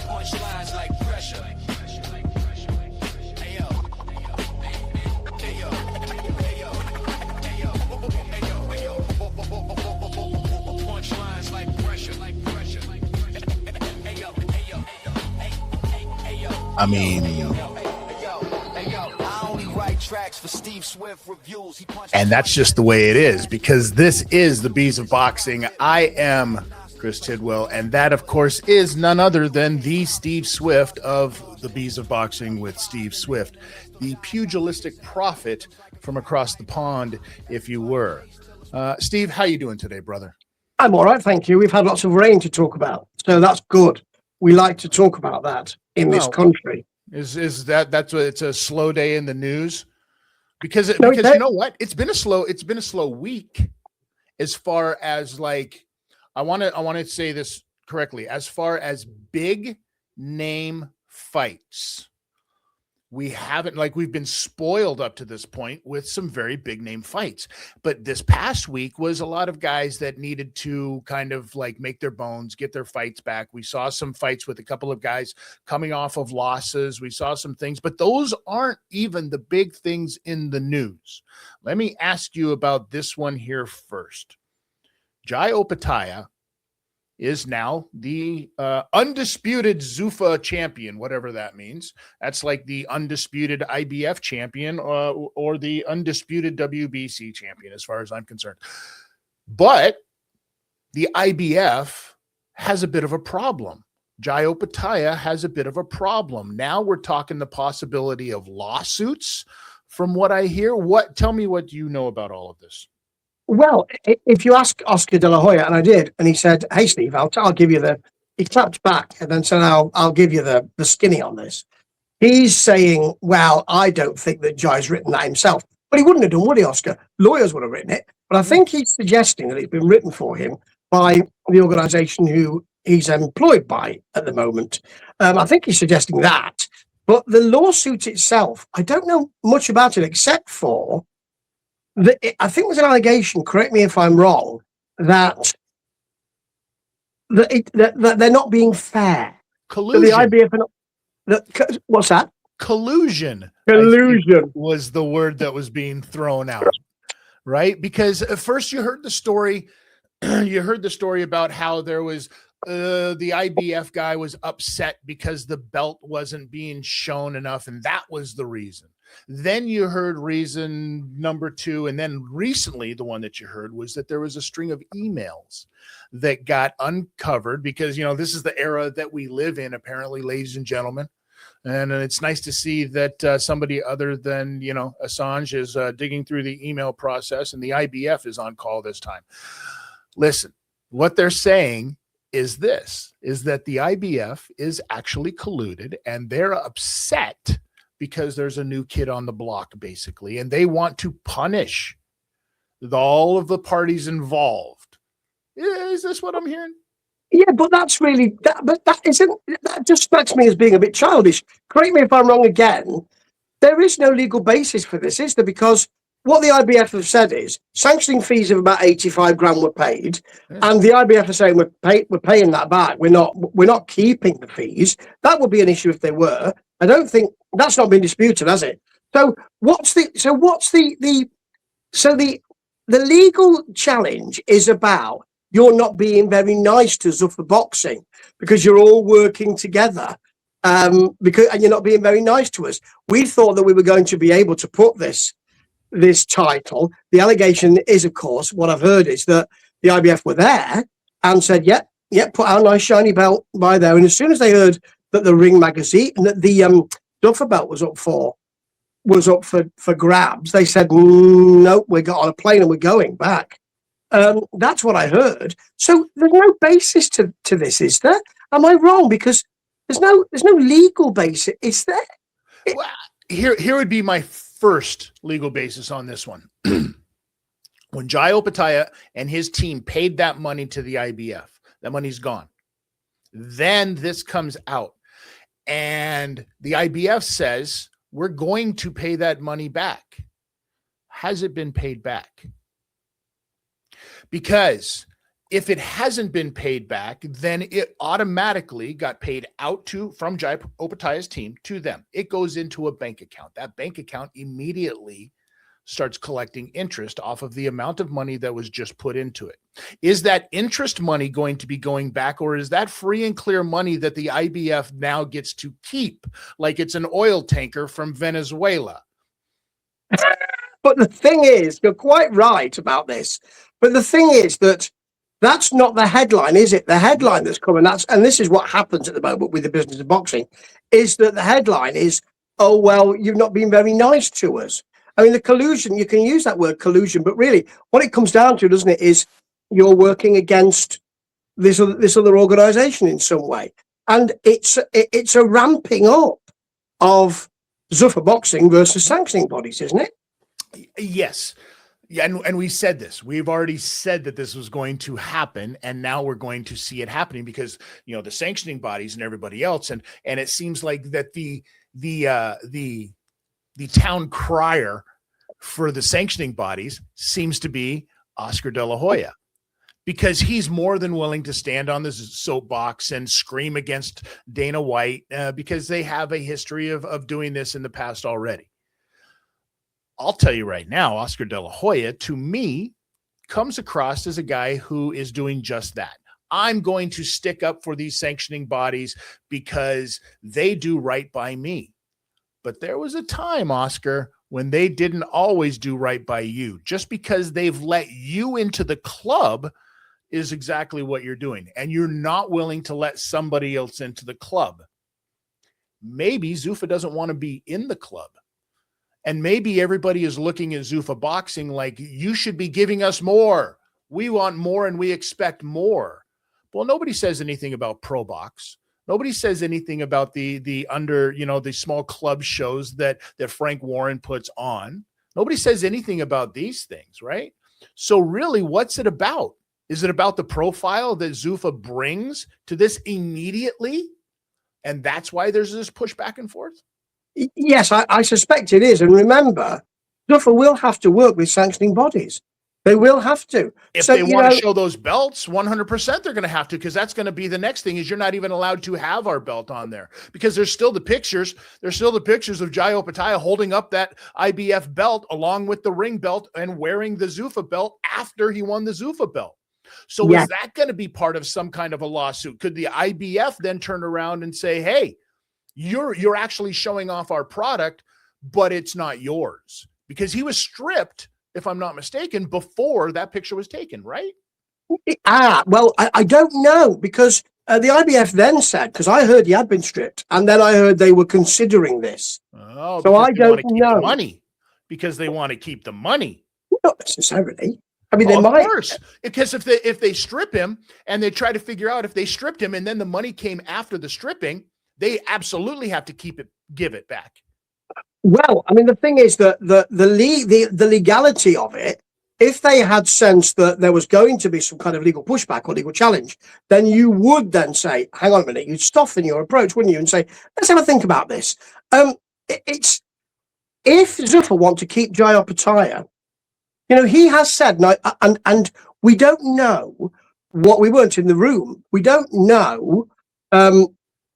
Punchlines like pressure. Hey yo. Hey yo. Hey yo. Hey yo. Hey yo. Hey yo. Punchlines like pressure. Hey yo. Hey yo. Hey yo. I mean, and that's just the way it is, because this is the Bees of Boxing. I am Chris Tidwell, and that, of course, is none other than the Steve Swift of the Bees of Boxing with Steve Swift, the pugilistic prophet from across the pond, if you were. Steve, how you doing today, brother? I'm all right, thank you. We've had lots of rain to talk about, so that's good. We like to talk about that in this country. Is that's what it's a slow day in the news? Because you know what? It's been a slow week as far as, like, I want to say this correctly, as far as big name fights. We haven't, like, we've been spoiled up to this point with some very big name fights. But this past week was a lot of guys that needed to kind of like make their bones, get their fights back. We saw some fights with a couple of guys coming off of losses. We saw some things, but those aren't even the big things in the news. Let me ask you about this one here first. Jai Opetaia is now the undisputed Zuffa champion, whatever that means. That's like the undisputed IBF champion or the undisputed WBC champion, as far as I'm concerned. But the IBF has a bit of a problem. Jai Opetaia has a bit of a problem. Now we're talking the possibility of lawsuits, from what I hear. Tell me what you know about all of this. Well, if you ask Oscar de la Hoya, and I did, and he said, "Hey, Steve, I'll give you he clapped back and then said, I'll give you the skinny on this." He's saying, well, I don't think that Jai's written that himself. But he wouldn't have done, would he, Oscar? Lawyers would have written it. But I think he's suggesting that it's been written for him by the organisation who he's employed by at the moment. I think he's suggesting that. But the lawsuit itself, I don't know much about it, except for I think there's an allegation, correct me if I'm wrong, that they're not being fair. Collusion. The IBF are not, what's that? Collusion. Collusion was the word that was being thrown out, right? Because at first you heard the story. You heard the story about how there was the IBF guy was upset because the belt wasn't being shown enough, and that was the reason. Then you heard reason number two, and then recently the one that you heard was that there was a string of emails that got uncovered because, you know, this is the era that we live in, apparently, ladies and gentlemen. And it's nice to see that somebody other than, you know, Assange is digging through the email process, and the IBF is on call this time. Listen, what they're saying is that the IBF is actually colluded, and they're upset because there's a new kid on the block, basically, and they want to punish all of the parties involved. Is this what I'm hearing? Yeah, but that's really that just strikes me as being a bit childish. Correct me if I'm wrong again. There is no legal basis for this, is there? Because what the IBF have said is sanctioning fees of about 85 grand were paid, and the IBF are saying we're paying that back. We're not keeping the fees. That would be an issue if they were. I don't think that's not been disputed, has it? So the legal challenge is about you're not being very nice to Zuffa Boxing because you're all working together, and you're not being very nice to us. We thought that we were going to be able to put this title. The allegation is, of course, what I've heard is that the IBF were there and said, "Yep, put our nice shiny belt by there." And as soon as they heard that the Ring magazine, that the Duffer belt was up for grabs, they said, "Nope, we got on a plane and we're going back." That's what I heard. So there's no basis to this, is there? Am I wrong? Because there's no legal basis, is there? Well, here would be my first legal basis on this one. When Jai Opetaia and his team paid that money to the IBF, that money's gone. Then this comes out, and the IBF says, we're going to pay that money back. Has it been paid back? Because if it hasn't been paid back, then it automatically got paid out from Jai Opetaia's team to them. It goes into a bank account. That bank account immediately starts collecting interest off of the amount of money that was just put into it. Is that interest money going to be going back, or is that free and clear money that the IBF now gets to keep, like it's an oil tanker from Venezuela? But the thing is, you're quite right about this. But the thing is that's not the headline, is it? The headline that's coming, and this is what happens at the moment with the business of boxing, is that the headline is, oh, well, you've not been very nice to us. I mean, the collusion, you can use that word collusion, but really what it comes down to, doesn't it, is you're working against this other organization in some way. And it's a ramping up of Zuffa boxing versus sanctioning bodies, isn't it? Yes. Yeah, and we said this. We've already said that this was going to happen, and now we're going to see it happening because the sanctioning bodies and everybody else, and it seems like that the town crier for the sanctioning bodies seems to be Oscar De La Hoya, because he's more than willing to stand on this soapbox and scream against Dana White because they have a history of doing this in the past already. I'll tell you right now, Oscar De La Hoya, to me, comes across as a guy who is doing just that. I'm going to stick up for these sanctioning bodies because they do right by me. But there was a time, Oscar, when they didn't always do right by you. Just because they've let you into the club is exactly what you're doing. And you're not willing to let somebody else into the club. Maybe Zuffa doesn't want to be in the club. And maybe everybody is looking at Zuffa boxing like, you should be giving us more. We want more and we expect more. Well, nobody says anything about Pro Box. Nobody says anything about the under, the small club shows that Frank Warren puts on. Nobody says anything about these things, right? So really, what's it about? Is it about the profile that Zuffa brings to this immediately? And that's why there's this push back and forth? Yes, I suspect it is. And remember, Zuffa will have to work with sanctioning bodies. They will have to. If they want to show those belts, 100% they're going to have to, because that's going to be the next thing, is you're not even allowed to have our belt on there, because there's still the pictures. There's still the pictures of Jai Opetaia holding up that IBF belt along with the ring belt and wearing the Zuffa belt after he won the Zuffa belt. So is that going to be part of some kind of a lawsuit? Could the IBF then turn around and say, hey, you're actually showing off our product, but it's not yours? Because he was stripped, if I'm not mistaken, before that picture was taken, right? Well, I don't know, because the IBF then said, because I heard he had been stripped, and then I heard they were considering this. Oh, so I don't know. The money, because they want to keep the money. Not necessarily. I mean, they might. Of course, because if they strip him and they try to figure out if they stripped him and then the money came after the stripping, they absolutely have to give it back. Well, I mean, the thing is that the legality of it, if they had sensed that there was going to be some kind of legal pushback or legal challenge, then you would then say, hang on a minute, you'd soften your approach, wouldn't you? And say, let's have a think about this. It's if Zuffa want to keep Jai Opetaia, he has said, and we don't know what, we weren't in the room. We don't know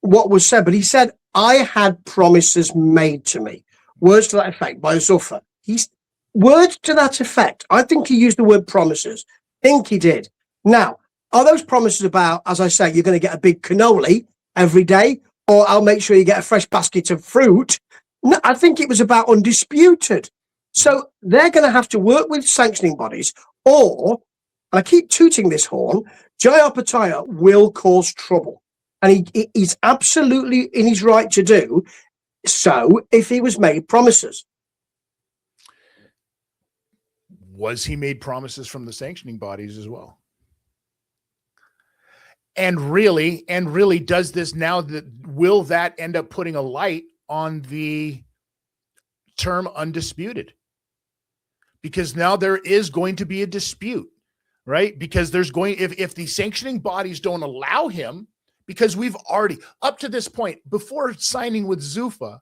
what was said, but he said, I had promises made to me. Words to that effect by Zuffa. Words to that effect. I think he used the word promises. I think he did. Now, are those promises about, as I say, you're going to get a big cannoli every day, or I'll make sure you get a fresh basket of fruit? No, I think it was about undisputed. So they're going to have to work with sanctioning bodies, or, and I keep tooting this horn, Jai Opetaia will cause trouble. And he's absolutely in his right to do so if he was made promises. Was he made promises from the sanctioning bodies as well? And really does this now, will that end up putting a light on the term undisputed? Because now there is going to be a dispute, right? Because there's going, if the sanctioning bodies don't allow him, because we've already, up to this point, before signing with Zuffa,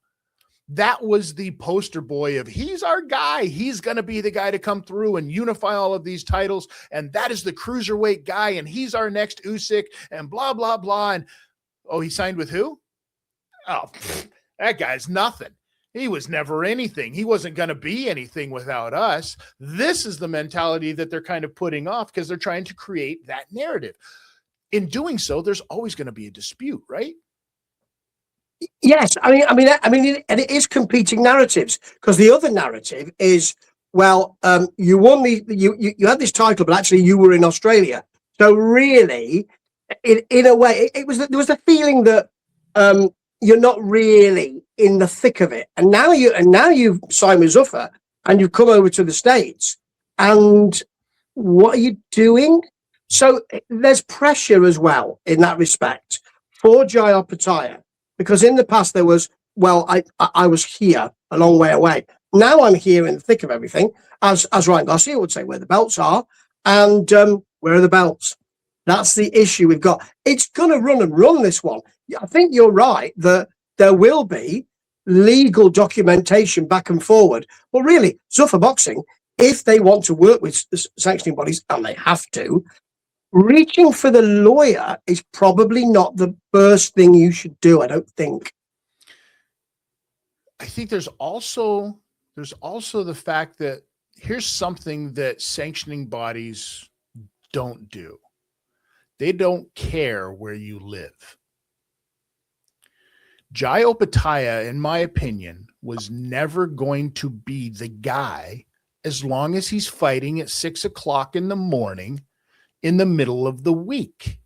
that was the poster boy of he's our guy. He's going to be the guy to come through and unify all of these titles. And that is the cruiserweight guy. And he's our next Usyk and blah, blah, blah. And oh, he signed with who? Oh, that guy's nothing. He was never anything. He wasn't going to be anything without us. This is the mentality that they're kind of putting off because they're trying to create that narrative. In doing so, there's always going to be a dispute, right? Yes, I mean, and it is competing narratives, because the other narrative is, well, you won you had this title, but actually you were in Australia. So really, in a way, there was the feeling that you're not really in the thick of it, and now you've signed with Zuffa and you've come over to the States, and what are you doing? So there's pressure as well in that respect for Jai Opetaia. Because in the past there was, well, I was here a long way away. Now I'm here in the thick of everything, as Ryan Garcia would say, where the belts are, and where are the belts? That's the issue we've got. It's going to run this one. I think you're right that there will be legal documentation back and forward. Well, really, Zuffa Boxing, if they want to work with sanctioning bodies, and they have to, reaching for the lawyer is probably not the first thing you should do, I don't think. I think there's also the fact that here's something that sanctioning bodies don't do. They don't care where you live. Jai Opetaia, in my opinion, was never going to be the guy as long as he's fighting at 6 o'clock in the morning in the middle of the week.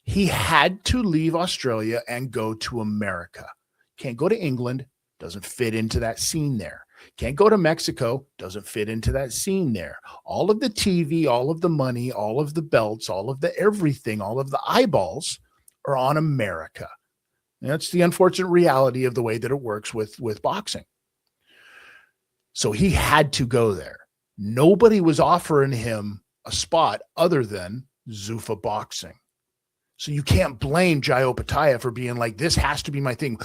He had to leave Australia and go to America. Can't go to England, doesn't fit into that scene there. Can't go to Mexico, doesn't fit into that scene there. All of the TV, all of the money, all of the belts, all of the everything, all of the eyeballs are on America. And that's the unfortunate reality of the way that it works with boxing. So he had to go there. Nobody was offering him a spot other than Zuffa Boxing. So you can't blame Jai Opetaia for being like, this has to be my thing.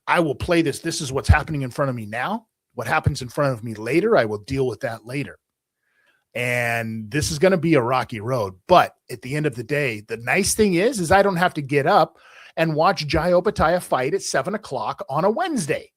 I will play this. This is what's happening in front of me now. What happens in front of me later, I will deal with that later. And this is going to be a rocky road. But at the end of the day, the nice thing is I don't have to get up and watch Jai Opetaia fight at 7 o'clock on a Wednesday.